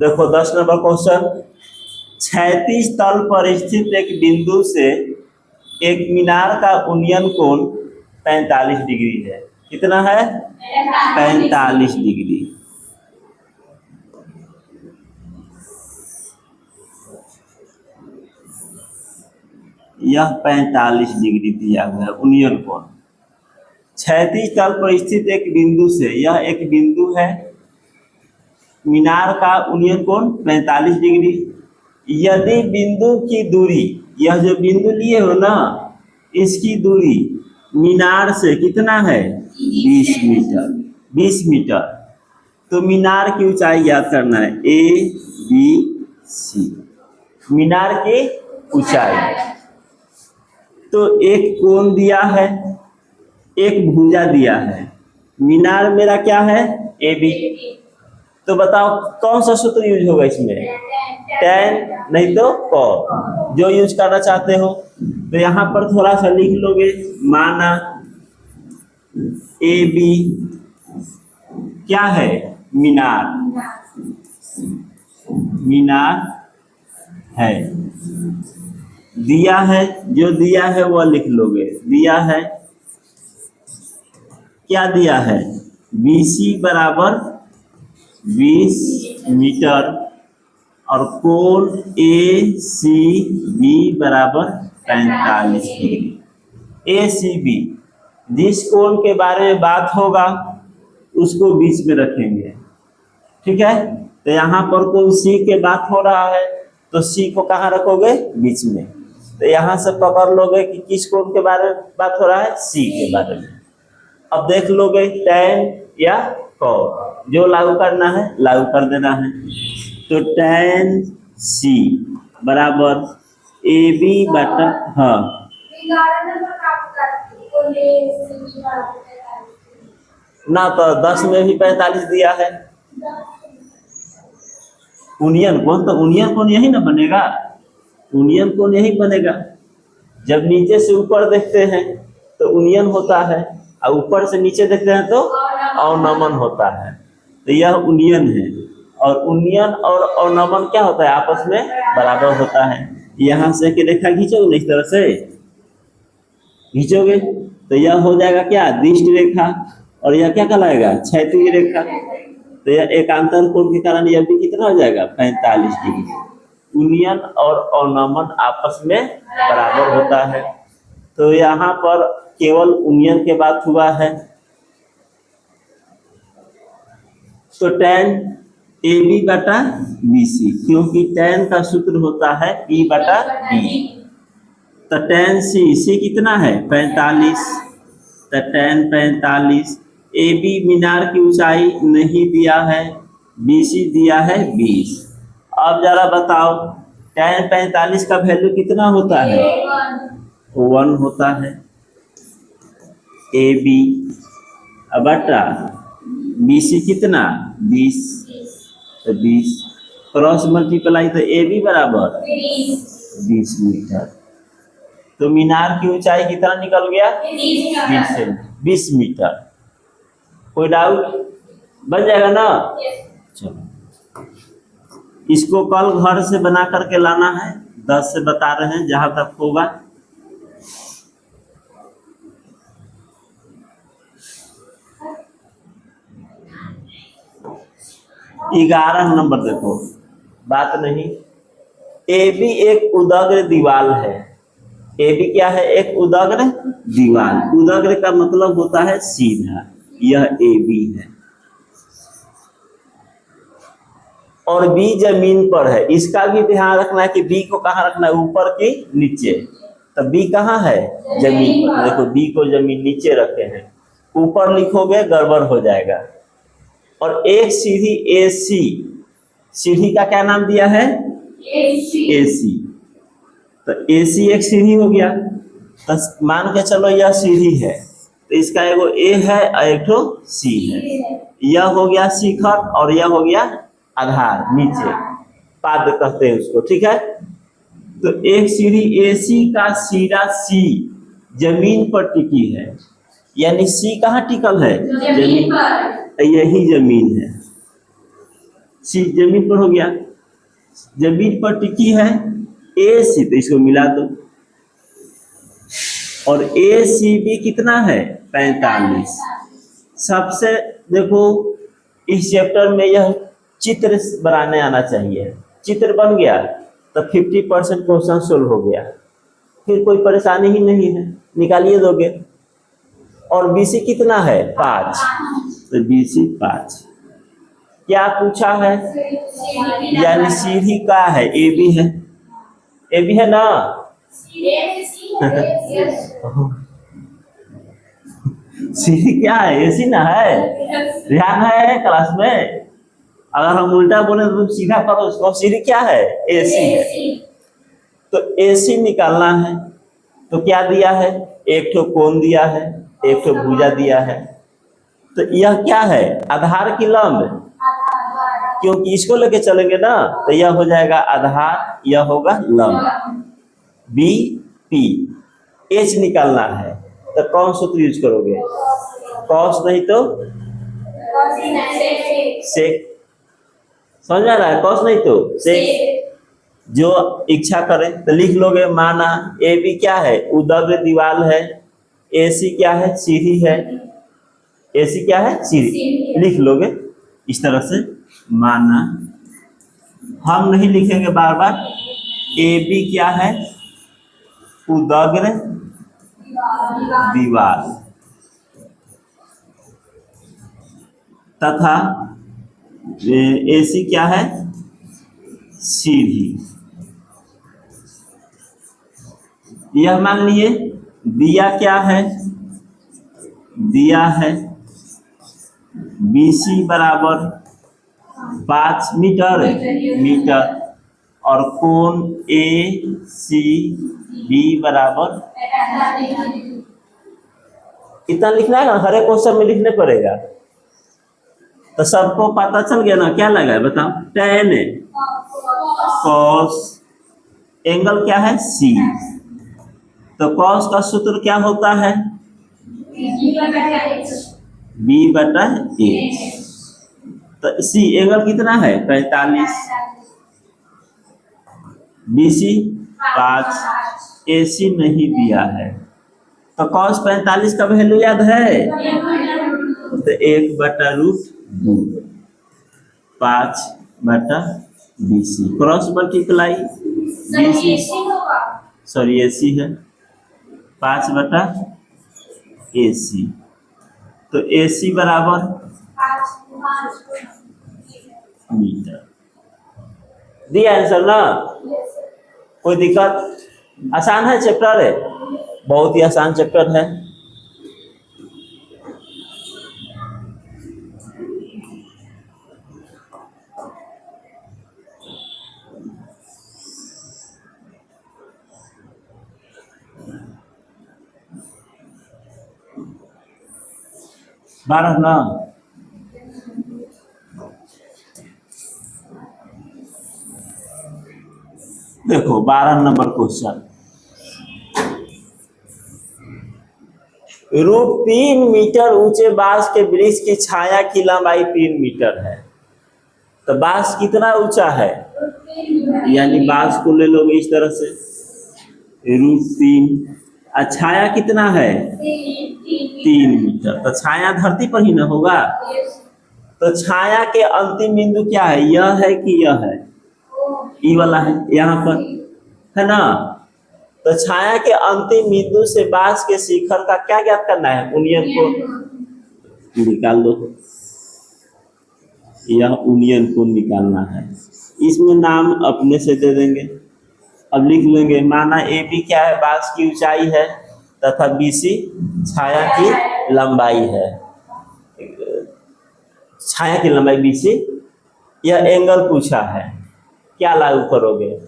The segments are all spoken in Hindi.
देखो 10 नंबर क्वेश्चन, क्षैतिज तल पर स्थित एक बिंदु से एक मीनार का उन्नयन कोण 45 डिग्री है। कितना है? 45 डिग्री। यह 45 डिग्री दिया हुआ है उन्नयन कोण। क्षैतिज तल पर स्थित एक बिंदु से, यह एक बिंदु है, मीनार का उन्नयन कोण 45 डिग्री। यदि बिंदु की दूरी, यह जो बिंदु लिए हो ना, इसकी दूरी मीनार से कितना है? 20 मीटर। 20 मीटर। तो मीनार की ऊंचाई ज्ञात करना है, ABC, मीनार की ऊंचाई। तो एक कोण दिया है, एक भुजा दिया है, मीनार मेरा क्या है? AB। तो बताओ कौन सा सूत्र यूज होगा इसमें? tan नहीं तो cos, जो यूज करना चाहते हो। तो यहाँ पर थोड़ा सा लिख लोगे, माना AB क्या है? मीनार, मीनार है। दिया है, जो दिया है वह लिख लोगे। दिया है, क्या दिया है? BC बराबर 20 मीटर और कोण ACB बराबर 45 डिग्री। ACB जिस कोण के बारे में बात होगा उसको बीच में रखेंगे, ठीक है। तो यहाँ पर कोण C के बात हो रहा है तो C को कहाँ रखोगे? बीच में। तो यहाँ से पकड़ लोगे कि किस कोण के बारे में बात हो रहा है? C के बारे में। अब देख लोगे tan या cos, जो लागू करना है लागू कर देना है। तो tan C बराबर AB बटा, हाँ ना, तो 10 में भी 45 दिया है। उन्नयन कोण, तो उन्नयन कोण यही ना बनेगा, उन्नयन कोण यही बनेगा। जब नीचे से ऊपर देखते हैं तो उन्नयन होता है, और ऊपर से नीचे देखते हैं तो अवनमन होता है। तो यह उन्नयन है, और उन्नयन और अवनमन क्या होता है? आपस में बराबर होता है। यहाँ से कि रेखा खींचोगे इस तरह से खींचोगे तो यह हो जाएगा क्या? दिष्ट रेखा, और यह क्या कहलाएगा? क्षैतिज रेखा। तो यह एकांतर कोण के कारण यह भी कितना हो जाएगा? 45 डिग्री। उन्नयन और अवनमन आपस में बराबर होता है। तो यहाँ पर केवल उन्नयन के बात हुआ है। तो tan AB बटा BC, क्योंकि tan का सूत्र होता है P बटा B। तो tan C कितना है? 45। तो tan 45, AB मीनार की ऊंचाई नहीं दिया है, BC दिया है 20। अब जरा बताओ tan 45 का वैल्यू कितना होता है? 1 होता है। AB बटा BC कितना? 20। तो 20 क्रॉस मल्टीप्लाई, तो AB बराबर 20 मीटर। तो मीनार की ऊंचाई कितना निकल गया? 20 मीटर। कोई डाउट? बन जाएगा ना? चलो, इसको कल घर से बना करके लाना है। 10 से बता रहे हैं जहां तक होगा। ग्यारह नंबर देखो, बात नहीं। AB एक उदग्र दीवाल है। AB क्या है? एक उदग्र दीवाल। उदग्र का मतलब होता है सीधा। यह AB है और B जमीन पर है। इसका भी ध्यान रखना है कि B को कहाँ रखना है? ऊपर की नीचे। तो B कहाँ है? जमीन पर। देखो B को जमीन नीचे रखे हैं, ऊपर लिखोगे गड़बड़ हो जाएगा। और एक सीढ़ी AC, सीढ़ी का क्या नाम दिया है? AC। तो AC एक सीढ़ी हो गया। तो मान के चलो यह सीढ़ी है, तो इसका एगो A है और एक ठो C है। यह हो गया शिखर और यह हो गया आधार, नीचे पाद कहते हैं उसको, ठीक है। तो एक सीढ़ी AC का सिरा C जमीन पर टिकी है, यानी C कहाँ टिकल है? जमीन पर। यही जमीन है। सी जमीन पर हो गया, जमीन पर टिकी है ए सी, तो इसको मिला दो। और ए सी बी कितना है 45। सबसे देखो इस चैप्टर में यह चित्र बनाने आना चाहिए, चित्र बन गया तो 50% क्वेश्चन सोल्व हो गया, फिर कोई परेशानी ही नहीं है, निकालिए दोगे। और बीसी कितना है 5, तो बीसी 5। क्या पूछा है, यानी सीढ़ी का है, ए बी है, ए बी है ना। सीढ़ी क्या है, एसी ना है, ध्यान है क्लास में। अगर हम उल्टा बोले तो तुम सीधा करो उसको, सीढ़ी क्या है, एसी है। तो एसी निकालना है, तो क्या दिया है, एक ठो कोण दिया है, एक ठो भुजा दिया है। तो यह क्या है, आधार की लंब, क्योंकि इसको लेके चलेंगे ना, तो यह हो जाएगा आधार, यह होगा लंब। बी पी, एच निकालना है तो कौन सूत्र यूज करोगे, कॉस नहीं तो सेक, समझ आ रहा है, कॉस नहीं तो सेक। जो इच्छा करें तो लिख लोगे। माना ए बी क्या है, उदग्र दीवार है, ए सी क्या है, सीढ़ी है, ए सी क्या है, सीढ़ी, लिख लोगे इस तरह से। माना हम नहीं लिखेंगे बार बार। ए बी क्या है, उदग्र दीवार तथा ए सी क्या है, सीढ़ी। यह मान लिए। दिया क्या है, दिया है BC बराबर 5 मीटर और कोण ACB बराबर, इतना लिखना है ना, हर एक क्वेश्चन में लिखने पड़ेगा। तो सबको पता चल गया ना, क्या लगा है बताओ, tan cos, एंगल क्या है C, तो cos का सूत्र क्या होता है, B/H। तो C एंगल कितना है 45, BC 5, AC नहीं दिया है, तो cos 45 का वैल्यू याद है, तो 1/√2, 5/BC, cross multiply BC, sorry AC है 5/AC, तो AC बराबर मीटर। दिया आंसर ना, कोई दिक्कत, आसान है चैप्टर है, बहुत ही आसान चैप्टर है। बारह ना, देखो 12 नंबर क्वेश्चन, √3 मीटर ऊंचे बांस के वृक्ष की छाया की लंबाई 3 मीटर है। तो बांस कितना ऊंचा है, यानी बांस को ले लोगे इस तरह से √3, छाया कितना है 3 मीटर, तो छाया धरती पर ही ना होगा। तो छाया के अंतिम बिंदु क्या है, यह है कि यह है, ई वाला है यहाँ पर, है ना। तो छाया के अंतिम बिंदु से बांस के शिखर का क्या ज्ञात करना है, यूनियन को निकाल दो, यह यूनियन को निकालना है। इसमें नाम अपने से दे देंगे। अब लिख लेंगे, माना ए बी क्या है, बांस की ऊंचाई है तथा BC छाया की लंबाई है, छाया की लंबाई BC। यह एंगल पूछा है, क्या लागू करोगे,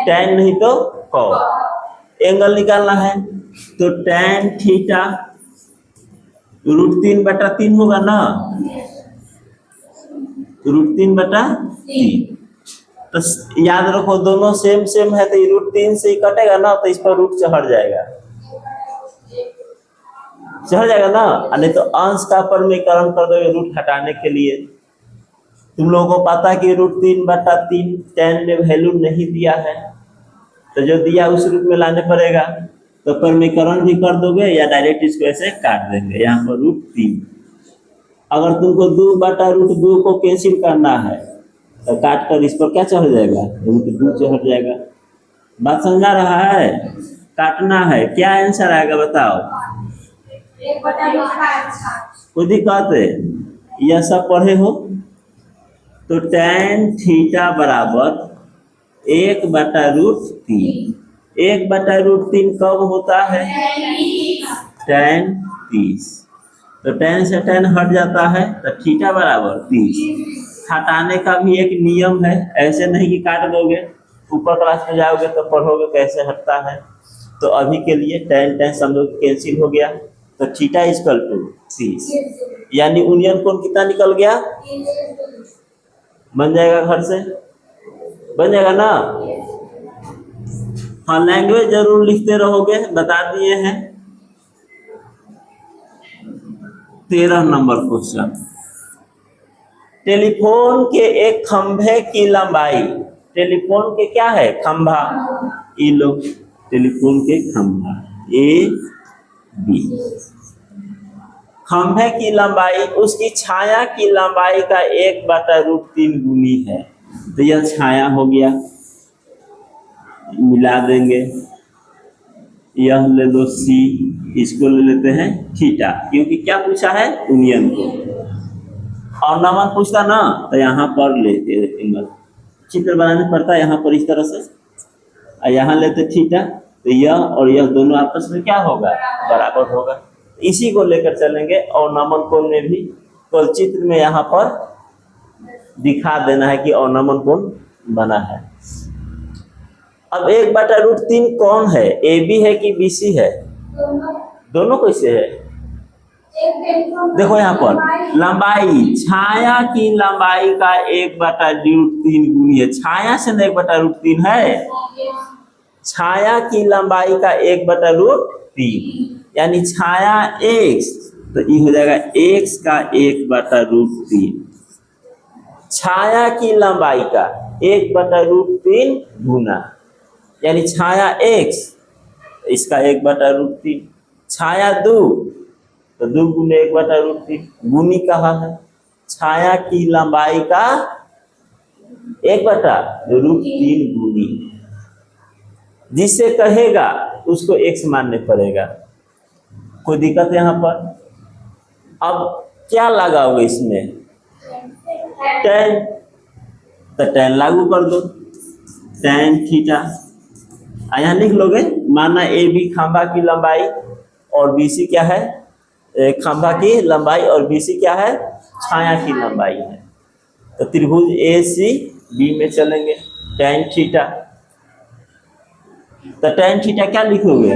tan नहीं तो cos, एंगल निकालना है तो tan थीटा √3/3 होगा ना, √3/3। तो याद रखो दोनों सेम सेम है, तो √3 से ही कटेगा ना, तो इस पर रूट चढ़ जाएगा, चढ़ जाएगा ना, नहीं तो अंश का परमीकरण कर दोगे रूट हटाने के लिए। तुम लोगों को पता है कि √3/3 tan में वैल्यू नहीं दिया है, तो जो दिया उस रूप में लाने पड़ेगा। तो परिमीकरण भी कर दोगे या डायरेक्ट इसको ऐसे काट देंगे, यहाँ पर √3। अगर तुमको 2/√2 को कैंसिल करना है तो काट कर इस पर क्या चढ़ जाएगा, √2 चढ़ जाएगा। बात समझा रहा है? काटना है, क्या आंसर आएगा बताओ? कोई दिक्कत है? यह सब पढ़े हो? तो tan थीटा बराबर 1/√3। 1/√3 कब होता है? tan 30। तो tan से tan हट जाता है तो थीटा बराबर 30। हटाने का भी एक नियम है, ऐसे नहीं कि काट दोगे, ऊपर क्लास में जाओगे तो पढ़ोगे कैसे हटता है। तो अभी के लिए tan सब लोग कैंसिल हो गया, तो थीटा इक्वल टू 30, यानी यूनियन कोण कितना निकल गया? बन जाएगा, घर से बन जाएगा ना? हाँ, लैंग्वेज जरूर लिखते रहोगे, बता दिए हैं। 13 नंबर क्वेश्चन, टेलीफोन के एक खंभे की लंबाई, टेलीफोन के क्या है? खंभा। ये लो टेलीफोन के खंभा AB, खंभे की लंबाई उसकी छाया की लंबाई का 1/√3 गुनी है। तो यह छाया हो गया, मिला देंगे। यह ले लो C, इसको ले लेते हैं थीटा, क्योंकि क्या पूछा है? यूनियन को। और नमन पूछता ना तो यहाँ पर लेते एंगल, चित्र बनाने पड़ता है यहाँ पर इस तरह से, और यहाँ लेते थीटा, तो यह और यह दोनों आपस में क्या होगा? बराबर होगा। इसी को लेकर चलेंगे। और नमन कोण में भी तो चित्र में यहाँ पर दिखा देना है कि और नमन कोण बना है। अब 1/√3 कौन है? AB है कि BC है? दोनों कैसे है? देखो यहाँ पर लंबाई, छाया की लंबाई का 1/√3 गुनी है। छाया से 1/√3 है, छाया की लंबाई का 1/√3, यानी छाया x, तो ये हो जाएगा x का 1/√3। छाया की लंबाई का 1/√3 गुना, यानी छाया x, इसका 1/√3। छाया 2, तो 2 गुने 1/√3। गुनी कहाँ है? छाया की लंबाई का 1/√3 गुनी। जिससे कहेगा उसको x मानने पड़ेगा। कोई दिक्कत है यहाँ पर? अब क्या लगाओगे इसमें? tan, तो tan लागू कर दो, tan थीटा। यहाँ लिख लोगे, माना AB खंभा की लंबाई और BC क्या है? खंभा की लंबाई, और BC क्या है? छाया की लंबाई है। तो त्रिभुज ACB में चलेंगे, tan थीटा। तो tan थीटा क्या लिखोगे?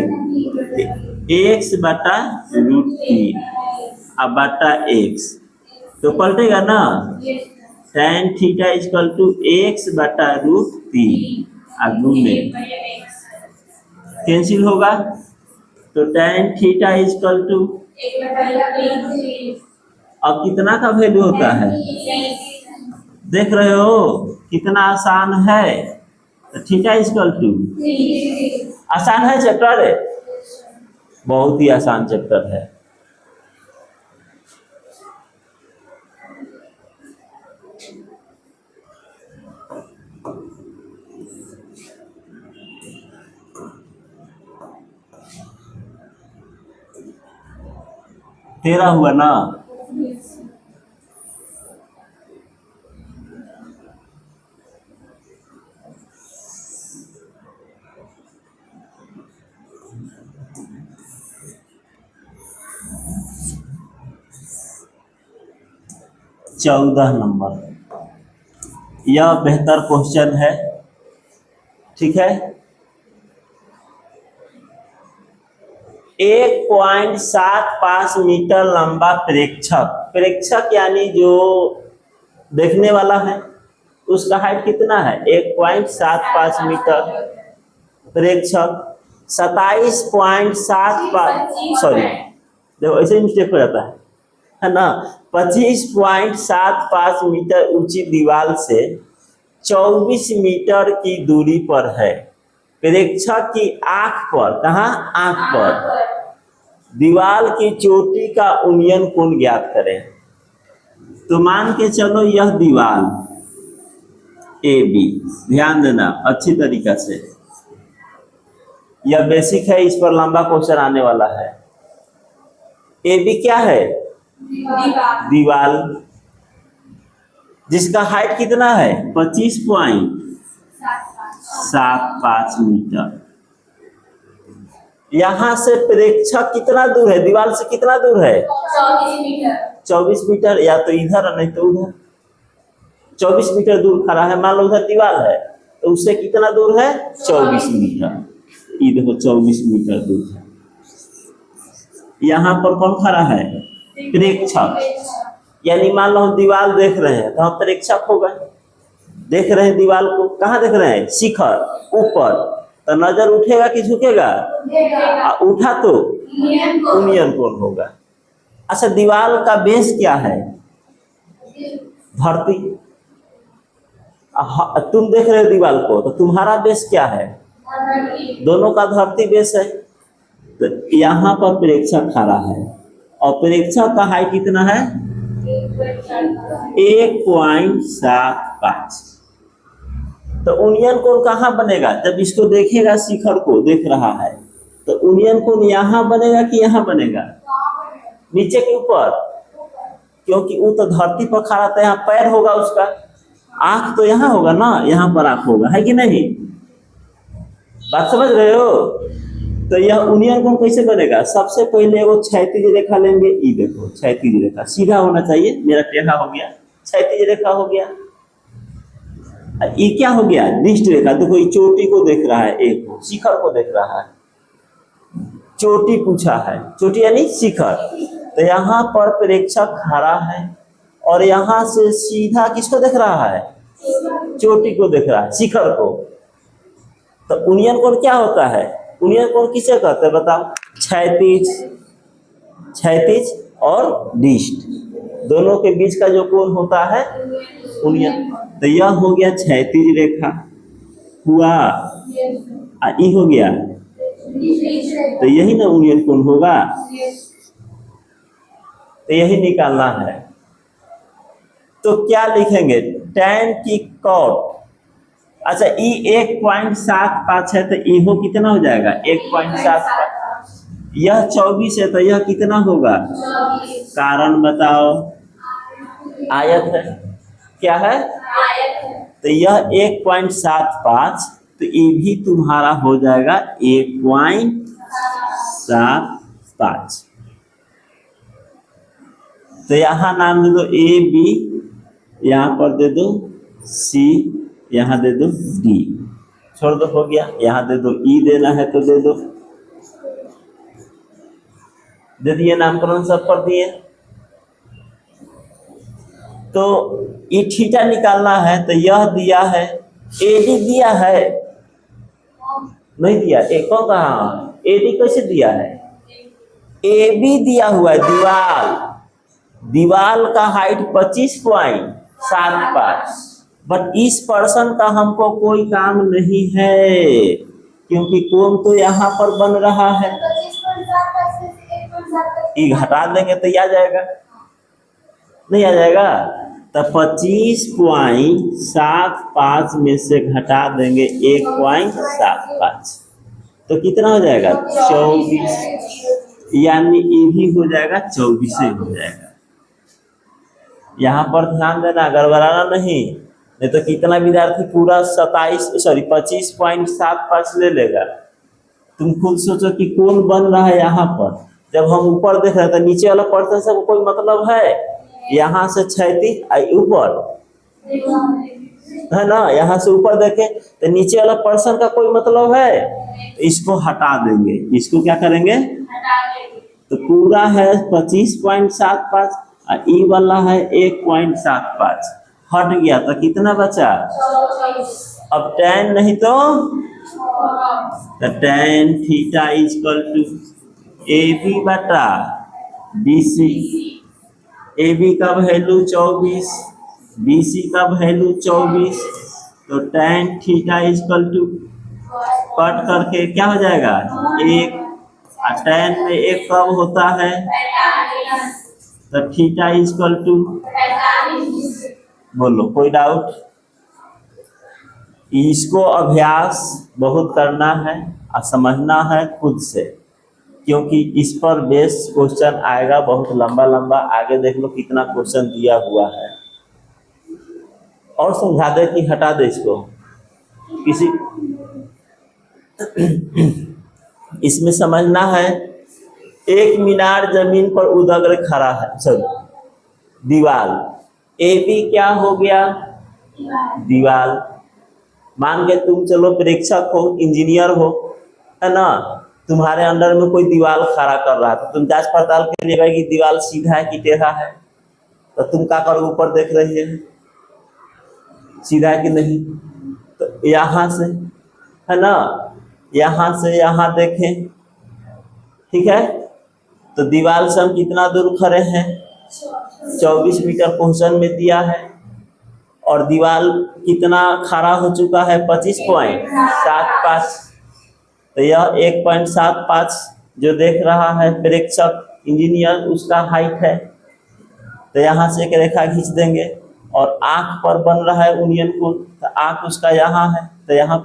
x/√3 अब बटा x, तो पलटेगा ना, tan theta equal to x/√3 गुने, कैंसिल होगा, तो tan थीटा इक्वल टू, अब कितना का वैल्यू होता है? देख रहे हो कितना आसान है। तो थीटा इक्वल टू, आसान है चैप्टर है, बहुत ही आसान चैप्टर है। तेरा हुआ ना? चौदह नंबर, यह बेहतर क्वेश्चन है, ठीक है। 1.75 मीटर लंबा प्रेक्षक, प्रेक्षक यानी जो देखने वाला है, उसका हाइट कितना है? 1.75 मीटर। प्रेक्षक 27.75, सॉरी देखो ऐसे मिस्टेक हो जाता है, है ना। 25.75 मीटर ऊंची दीवार से 24 मीटर की दूरी पर है। प्रेक्षक की आंख पर, कहाँ, आंख पर दीवार की चोटी का उन्नयन कोण ज्ञात करें। तो मान के चलो यह दीवार ए बी, ध्यान देना अच्छी तरीका से, यह बेसिक है, इस पर लंबा क्वेश्चन आने वाला है। ए बी क्या है, दीवार, जिसका हाइट कितना है 25.75 मीटर। यहां से प्रेक्षक कितना दूर है, दीवार से कितना दूर है 24 मीटर, या तो इधर नहीं तो उधर। 24 मीटर दूर खड़ा है, मान लो उधर दीवार है तो उससे कितना दूर है 24 मीटर। ये देखो 24 मीटर दूर है। यहाँ पर कौन खड़ा है, प्रेक्षक, यानी मान लो हम दीवार देख रहे हैं तो हम प्रेक्षक हो गए। देख रहे हैं दीवार को, कहाँ देख रहे हैं, शिखर ऊपर, तो नजर उठेगा कि झुकेगा, उठा तो उन्नयन कोण होगा। अच्छा, दीवार का बेस क्या है, धरती। तुम देख रहे हो दीवार को तो तुम्हारा बेस क्या है, दोनों का धरती बेस है। तो यहाँ पर प्रेक्षक खड़ा है और प्रेक्षक का हाइट कितना है 1.75। तो उन्नयन कोण कहाँ बनेगा, जब इसको देखेगा, शिखर को देख रहा है, तो उन्नयन कोण यहाँ बनेगा कि यहाँ बनेगा, नीचे के ऊपर, क्योंकि वो तो धरती पर खड़ा था, यहाँ पैर होगा उसका, आंख तो यहाँ होगा ना, यहाँ पर आंख होगा, है कि नहीं, बात समझ रहे हो। तो यह उन्नयन कोण कैसे बनेगा, सबसे पहले वो क्षैतिज रेखा लेंगे, ये देखो क्षैतिज रेखा सीधा होना चाहिए, मेरा टेढ़ा हो गया, क्षैतिज रेखा हो गया। ये क्या हो गया, निष्ठ रेखा, देखो ये चोटी को देख रहा है, एक शिखर को देख रहा है, चोटी पूछा है, चोटी यानी शिखर। तो यहाँ पर प्रेक्षक खड़ा है और यहाँ से सीधा किसको देख रहा है, चोटी को देख रहा है, शिखर को। तो उन्नयन कोण क्या होता है, उन्नयन कोण किसे कहते हैं बताओ, क्षैतिज, क्षैतिज और डिष्ट दोनों के बीच का जो कोण होता है उन्नयन। तो यह हो गया क्षैतिज रेखा हुआ, ये हो गया, तो यही ना उन्नयन कोण होगा। तो यही निकालना है। तो क्या लिखेंगे, tan की cot, अच्छा ई 1.75 है तो ई हो कितना हो जाएगा 1.75, यह 24 है तो यह कितना होगा, कारण बताओ, आयत है, क्या है, तो यह 1.75, तो ये भी तुम्हारा हो जाएगा 1.75। तो यहाँ नाम दे दो ए बी, यहाँ पर दे दो सी, यहाँ दे दो डी, छोड़ दो, हो गया। यहाँ दे दो ई, देना है तो दे दो, दे दिए, नामकरण सब पर दिए। तो ये थीटा निकालना है तो यह दिया है, एडी दिया है, नहीं दिया, एक को कहा, एडी कैसे दिया है, ए बी दिया हुआ है, दीवार, दीवार का हाइट 25.75, बट इस पर्सन का हमको कोई काम नहीं है क्योंकि कोण तो यहाँ पर बन रहा है, ये घटा देंगे तो आ जाएगा, नहीं आ जाएगा। तो 25.75 में से घटा देंगे 1.75, तो कितना हो जाएगा 24, यानी ये भी हो जाएगा 24 हो जाएगा। यहाँ पर ध्यान देना, गड़बड़ाना नहीं तो कितना विद्यार्थी पूरा 25.75 ले लेगा। तुम खुद सोचो कि कौन बन रहा है यहाँ पर, जब हम ऊपर देख रहे हैं तो नीचे वाला पर्सन से कोई मतलब है, यहाँ से क्षैतिज ऊपर है ना, यहाँ से ऊपर देखे तो नीचे वाला पर्सन का कोई मतलब है, तो इसको हटा देंगे, इसको क्या करेंगे, तो पूरा है 25.75 और ई वाला है 1.75, हट गया तो कितना बचा, अब tan नहीं तो tan theta is equal to A B बटा बी सी, ए बी का वैल्यू 24, बी सी का वैल्यू 24, तो tan theta equal to cut करके क्या हो जाएगा 1, और tan में 1 कब होता है, तो थीटा इक्वल टू, बोलो कोई डाउट? इसको अभ्यास बहुत करना है और समझना है खुद से, क्योंकि इस पर बेस क्वेश्चन आएगा बहुत लंबा लंबा। आगे देख लो कितना क्वेश्चन दिया हुआ है। और समझा दे कि हटा दे इसको किसी इसमें समझना है, एक मीनार जमीन पर उदग्र खड़ा है, सॉरी दीवार, ए बी क्या हो गया, दीवार। मान के तुम चलो प्रेक्षक हो, इंजीनियर हो, है ना, तुम्हारे अंडर में कोई दीवार खड़ा कर रहा है, तो तुम जांच पड़ताल के लिए कि दीवार सीधा है कि टेढ़ा है, तो तुम क्या करो, ऊपर देख रही है सीधा है कि नहीं, तो यहाँ से, है ना, यहाँ से यहाँ देखें, ठीक है, तो दीवार से हम कितना दूर खड़े हैं, 24 मीटर क्वेश्चन में दिया है, और दीवार कितना खड़ा हो चुका है 25.75, तो यह 1.75 जो देख रहा है प्रेक्षक इंजीनियर उसका हाइट है। तो यहाँ से एक रेखा खींच देंगे, और आंख पर बन रहा है यूनियन कोण, तो आंख उसका यहाँ है, तो यहाँ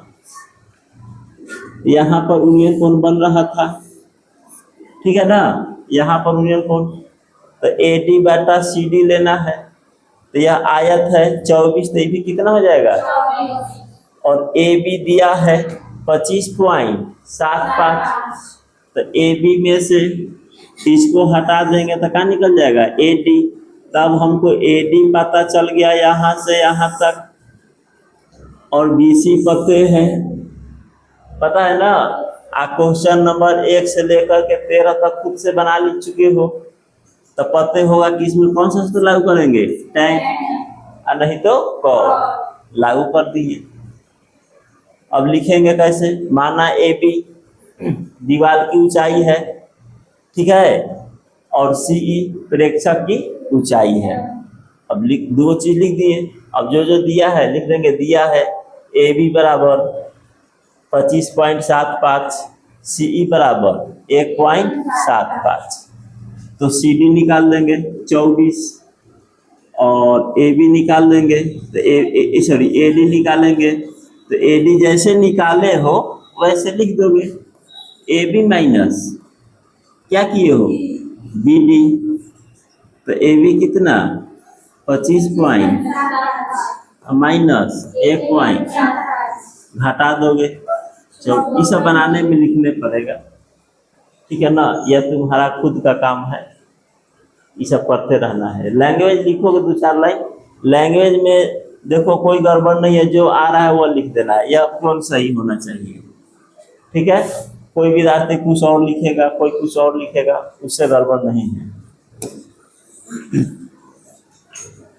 पर यूनियन कोण बन रहा था, ठीक है ना, यहाँ पर यूनियन कोण, तो AD बटा CD लेना है, तो यह आयत है 24, तो ये भी कितना हो जाएगा, और AB दिया है 25.75, तो AB में से इसको हटा देंगे तो क्या निकल जाएगा AD, तब हमको AD पता चल गया यहाँ से यहाँ तक, और BC पते हैं, पता है ना। क्वेश्चन नंबर 1 से लेकर के 13 तक खुद से बना ली चुके हो, तो पते होगा कि इसमें कौन सा सूत्र लागू करेंगे, tan, और नहीं तो cos, लागू कर दिए। अब लिखेंगे कैसे, माना AB दीवार की ऊंचाई है, ठीक है, और CE प्रेक्षक की ऊंचाई है। अब दो चीज लिख दिए, अब जो जो दिया है लिख देंगे, दिया है AB बराबर 25.75, CE बराबर 1.75, तो CD निकाल देंगे 24, और AB निकाल देंगे, तो सॉरी AD निकालेंगे, तो AD जैसे निकाले हो वैसे लिख दोगे, AB माइनस क्या किए हो BD, तो AB कितना 25 पॉइंट माइनस 1 पॉइंट घटा दोगे, जब ये सब बनाने में लिखने पड़ेगा, ठीक है ना, यह तुम्हारा खुद का काम है, ये सब करते रहना है। लैंग्वेज लिखोगे 2-4 लाइन, लैंग्वेज में देखो कोई गड़बड़ नहीं है, जो आ रहा है वो लिख देना है, यह कौन सही होना चाहिए, ठीक है। कोई विद्यार्थी कुछ और लिखेगा, कोई कुछ और लिखेगा, उससे गड़बड़ नहीं है।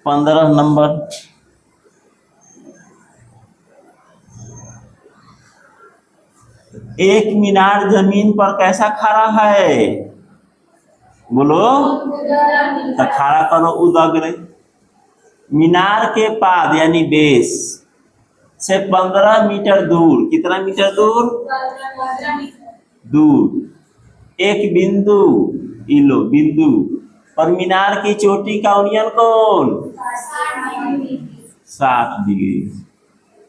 15 नंबर, एक मीनार जमीन पर कैसा खड़ा है, बोलो, तो खड़ा करो उदग्र। मीनार के पाद यानी बेस से 15 मीटर दूर, कितना मीटर दूर, दूर एक बिंदु, इलो बिंदु पर मीनार की चोटी का यूनियन कोण 60 डिग्री।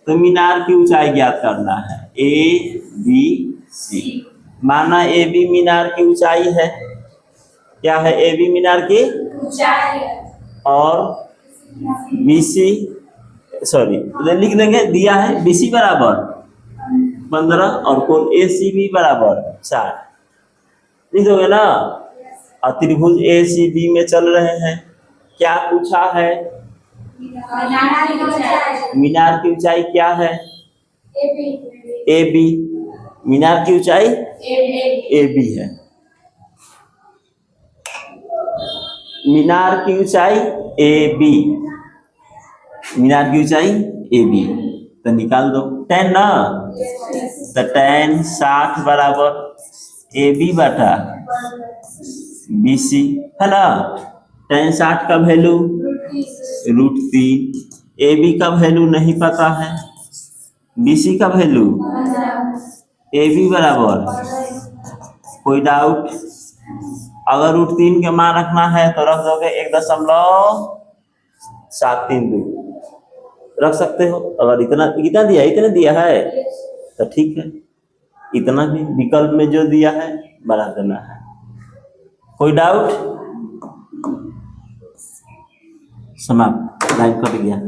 तो मीनार की ऊंचाई ज्ञात करना है, ABC। माना AB मीनार की ऊंचाई है, क्या है AB मीनार की ऊंचाई, और BC सॉरी लिख देंगे, दिया है BC बराबर 15 और कोण ACB बराबर 4, लिख दोगे ना। और त्रिभुज ACB में चल रहे हैं, क्या पूछा है, मीनार की ऊंचाई क्या है, AB, मीनार की ऊंचाई AB है, मीनार की ऊंचाई AB, मीनार की ऊंचाई AB, तो निकाल दो tan ना, तो tan 60 बराबर AB बटा BC, है ना। tan 60 का वैल्यू √3। ए बी का वैल्यू नहीं पता है, बी सी का वैल्यू ए बी बराबर, कोई डाउट? अगर √3 के मान रखना है तो रख दोगे 1.732 रख सकते हो। अगर इतना दिया है तो ठीक है, इतना भी विकल्प में जो दिया है बना देना है। कोई डाउट? समाप्त, लाइव कट गया।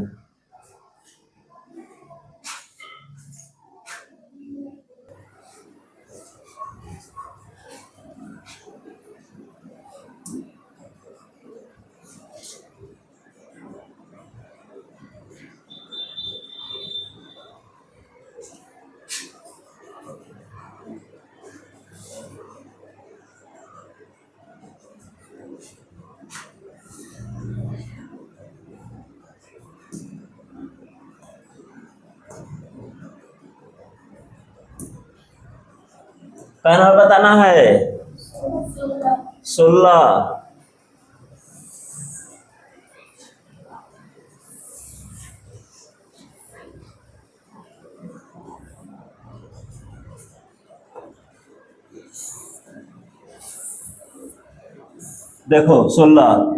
कहना बताना है 16। देखो 16,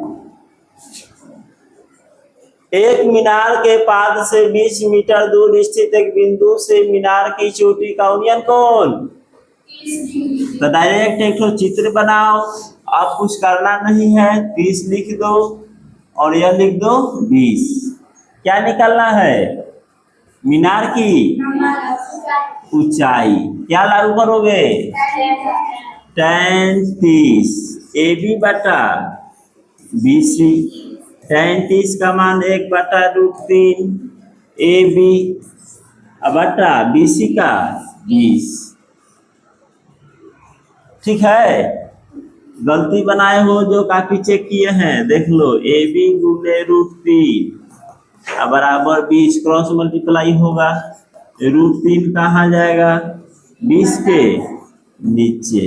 एक मीनार के पाद से 20 मीटर दूर स्थित एक बिंदु से मीनार की चोटी का यूनियन कौन? तो डायरेक्ट एक तो चित्र बनाओ, आप कुछ करना नहीं है, 30 लिख दो और यह लिख दो 20। क्या निकालना है? मीनार की ऊंचाई। क्या लागू करोगे? tan 30 ए बी बटा BC। tan 30 का मान 1/√3 ए बी बटा BC का 20। ठीक है, गलती बनाए हो जो काफी चेक किए हैं देख लो। ए बी गुने √3 बराबर 20, क्रॉस मल्टीप्लाई होगा, √3 कहाँ जाएगा? 20 के नीचे।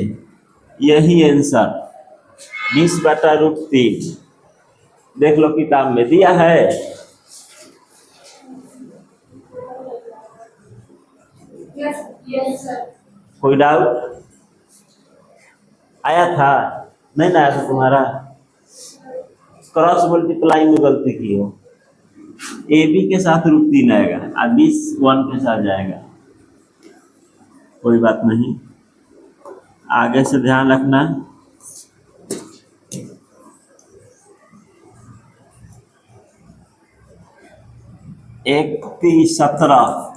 यही आंसर 20/√3। देख लो किताब में दिया है। Yes sir. कोई डाउट? आया था? नहीं ना आया था तुम्हारा? क्रॉस मल्टीप्लाई में गलती की हो। ए बी के साथ √3 आएगा और 20 1 के साथ जाएगा। कोई बात नहीं, आगे से ध्यान रखना। एक 17,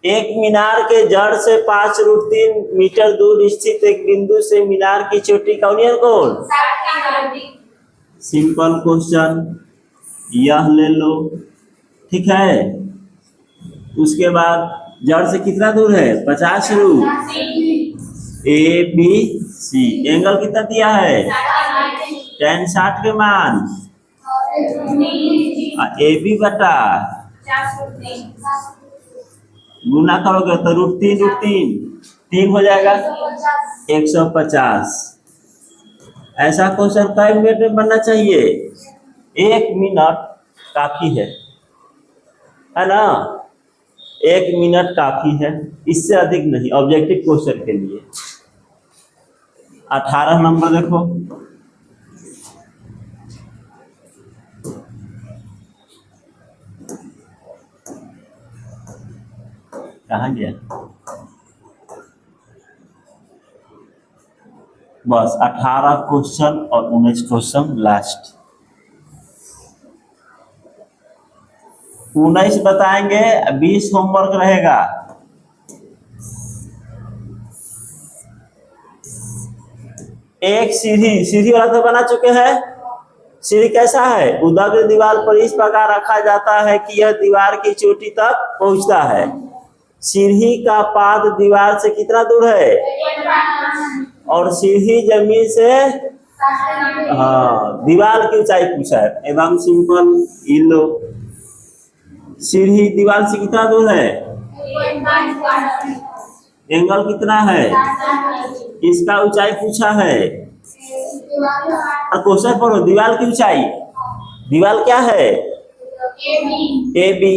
एक मीनार के जड़ से 5√3 मीटर दूर स्थित एक बिंदु से मीनार की चोटी का यूनियन कौन? सिंपल क्वेश्चन, यह ले लो। ठीक है, उसके बाद जड़ से कितना दूर है? 50 ए बी सी। एंगल कितना दिया है? tan 60 के मान ए बी बटा गुना करोगे तो √3 हो जाएगा 150। ऐसा क्वेश्चन कई मिनट में बनना चाहिए? 1 मिनट काफी है ना? 1 मिनट काफी है, इससे अधिक नहीं ऑब्जेक्टिव क्वेश्चन के लिए। 18 नंबर देखो। कहाँ गया? बस 18 क्वेश्चन और 19 क्वेश्चन लास्ट। 19 बताएंगे, 20 होमवर्क रहेगा। एक सीढ़ी वाला तो बना चुके हैं। सीढ़ी कैसा है? उदाग्र दीवार पर इस प्रकार रखा जाता है कि यह दीवार की चोटी तक पहुंचता है। सीढ़ी का पाद दीवार से कितना दूर है? और सीढ़ी जमीन से, हाँ, दीवार की ऊंचाई पूछा है, एकदम सिंपल। इन लो, सीढ़ी दीवार से कितना दूर है? एंगल कितना है? इसका ऊंचाई पूछा है और क्वेश्चन पढ़ो, दीवार की ऊंचाई, दीवार क्या है? A B.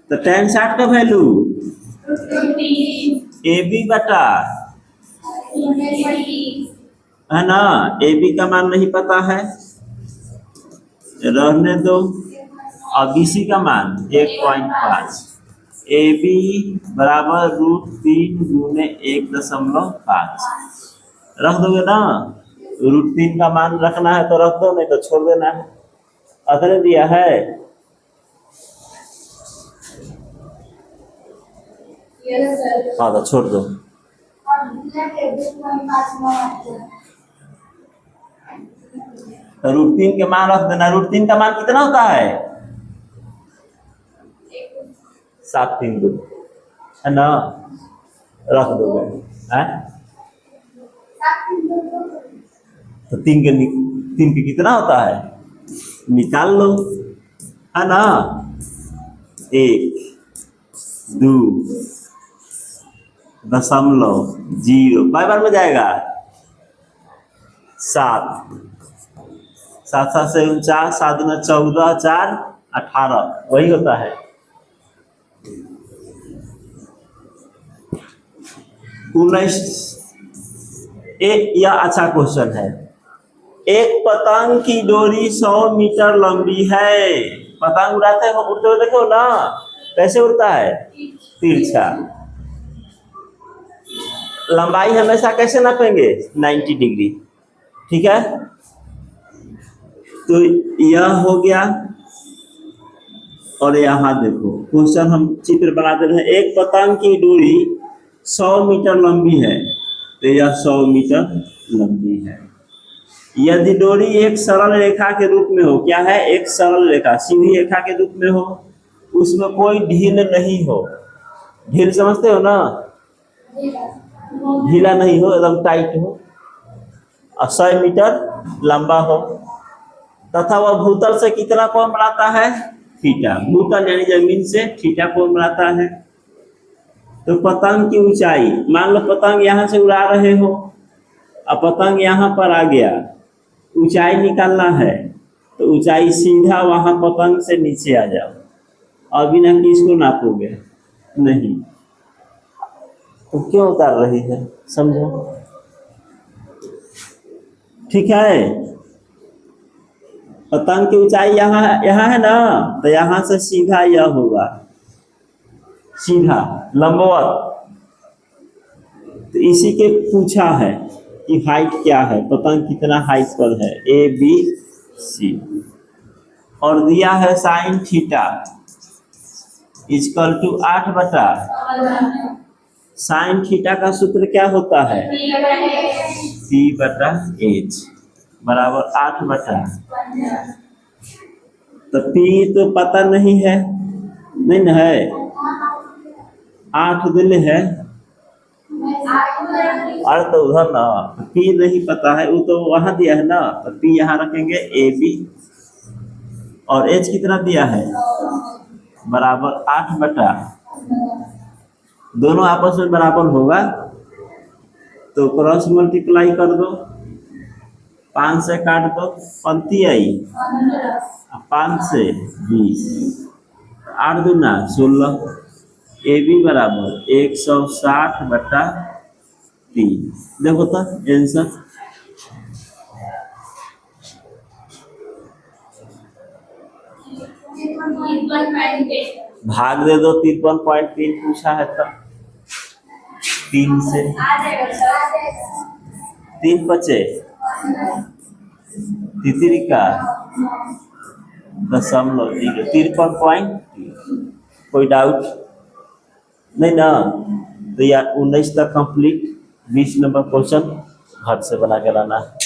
तो tan 60 का वैल्यू ए बी बटा, है ना? ए बी का मान नहीं पता है, रहने दो। और बी सी का मान 1.5। ए बी बराबर √3 गुने 1.5 रख दोगे ना? √3 का मान रखना है तो रख दो, नहीं तो छोड़ देना है। अतने दिया है। हाँ तो छोड़ दो। √3 के मान रख देना। √3 का मान कितना होता है? 7 3 2, है ना? रख दोगे है? तो 3 के कितना होता है? निकाल लो, है ना? 1 2 दशमलव 0 बार में जाएगा 7 7 7 से 49, 7 दूना 14, 4 18, वही होता है। 19। यह अच्छा क्वेश्चन है। एक पतंग की डोरी 100 मीटर लंबी है। पतंग उड़ाते हो, उड़ते हुए देखो ना, कैसे उड़ता है? तिरछा। लंबाई हमेशा कैसे नापेंगे? 90 डिग्री। ठीक है, तो यह हो गया। और यहाँ देखो क्वेश्चन हम चित्र बना दे रहे हैं। एक पतंग की डोरी 100 मीटर लंबी है, तो यह 100 मीटर लंबी है। यदि डोरी एक सरल रेखा के रूप में हो, क्या है? एक सरल रेखा, सीधी रेखा के रूप में हो, उसमें कोई ढील नहीं हो। ढील समझते हो ना? ढीला नहीं हो, एकदम टाइट हो, और 100 मीटर लंबा हो, तथा वह भूतल से कितना कोण बनाता है? थीटा। भूतल यानी जमीन से थीटा कोण बनाता है। तो पतंग की ऊंचाई, मान लो पतंग यहाँ से उड़ा रहे हो, अब पतंग यहाँ पर आ गया, ऊंचाई निकालना है, तो ऊंचाई सीधा वहां पतंग से नीचे आ जाओ, अभी ना किसको नापोगे नहीं, तो क्यों उतार रही है? समझो, ठीक है? पतंग की ऊंचाई यहाँ है ना, तो यहाँ से सीधा यह होगा, सीधा लंबवत। तो इसी के पूछा है कि हाइट क्या है, पतंग कितना हाइट पर है, ए बी सी। और दिया है साइन थीटा इक्वल टू 8 बटा, साइन थीटा का सूत्र क्या होता है? P/H बराबर 8 बटा। तो P तो पता नहीं है, नहीं ना है, 8 दिल है, अरे तो उधर ना P नहीं पता है, वो तो वहां दिया है ना, तो P यहाँ रखेंगे ए बी, और H कितना दिया है? बराबर 8 बटा, दोनों आपस में बराबर होगा, तो क्रॉस मल्टीप्लाई कर दो, 5 से काट दो, पंक्ति आई, 5 से 20, 8 दूना 16, ए बी बराबर 160 बटा 3। देखो तो आंसर, भाग दे दो, 53.3 पूछा है तो 3 से 3 बचे, तितरी का 0.0, 53.3। कोई डाउट नहीं ना? तो यार 19 तक कंप्लीट, 20 नंबर क्वेश्चन घर से बना के लाना है।